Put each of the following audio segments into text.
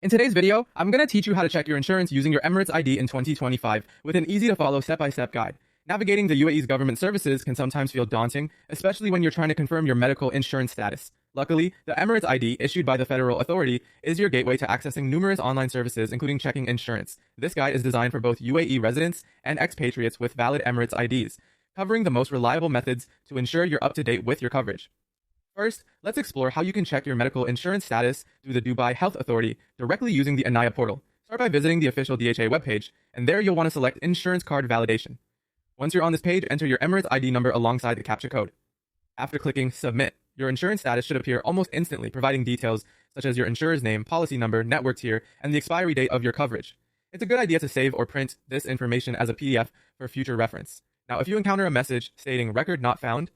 In today's video, I'm going to teach you how to check your insurance using your Emirates ID in 2025 with an easy-to-follow step-by-step guide. Navigating the UAE's government services can sometimes feel daunting, especially when you're trying to confirm your medical insurance status. Luckily, the Emirates ID, issued by the federal authority, is your gateway to accessing numerous online services, including checking insurance. This guide is designed for both UAE residents and expatriates with valid Emirates IDs, covering the most reliable methods to ensure you're up to date with your coverage. First, let's explore how you can check your medical insurance status through the Dubai Health Authority directly using the Anaya portal. Start by visiting the official DHA webpage, and there you'll want to select Insurance Card Validation. Once you're on this page, enter your Emirates ID number alongside the captcha code. After clicking Submit, your insurance status should appear almost instantly, providing details such as your insurer's name, policy number, network tier, and the expiry date of your coverage. It's a good idea to save or print this information as a PDF for future reference. Now, if you encounter a message stating record not found,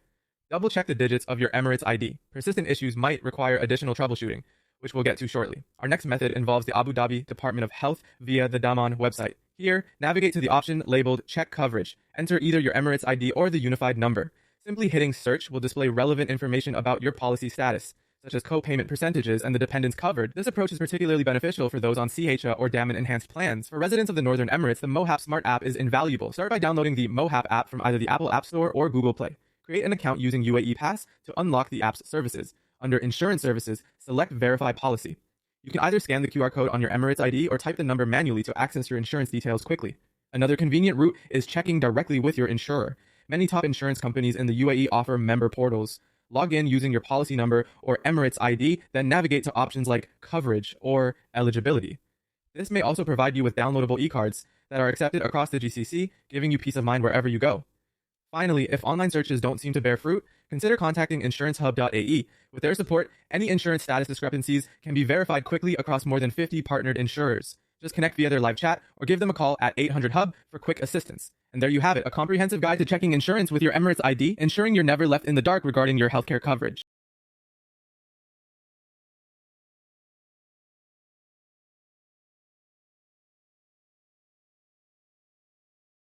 double-check the digits of your Emirates ID. Persistent issues might require additional troubleshooting, which we'll get to shortly. Our next method involves the Abu Dhabi Department of Health via the Daman website. Here, navigate to the option labeled Check Coverage. Enter either your Emirates ID or the unified number. Simply hitting Search will display relevant information about your policy status, such as co-payment percentages and the dependents covered. This approach is particularly beneficial for those on CHA or Daman enhanced plans. For residents of the Northern Emirates, the Mohap Smart app is invaluable. Start by downloading the Mohap app from either the Apple App Store or Google Play. Create an account using UAE Pass to unlock the app's services. Under Insurance Services, select Verify Policy. You can either scan the QR code on your Emirates ID or type the number manually to access your insurance details quickly. Another convenient route is checking directly with your insurer. Many top insurance companies in the UAE offer member portals. Log in using your policy number or Emirates ID, then navigate to options like Coverage or Eligibility. This may also provide you with downloadable e-cards that are accepted across the GCC, giving you peace of mind wherever you go. Finally, if online searches don't seem to bear fruit, consider contacting insurancehub.ae. With their support, any insurance status discrepancies can be verified quickly across more than 50 partnered insurers. Just connect via their live chat or give them a call at 800-HUB for quick assistance. And there you have it, a comprehensive guide to checking insurance with your Emirates ID, ensuring you're never left in the dark regarding your healthcare coverage.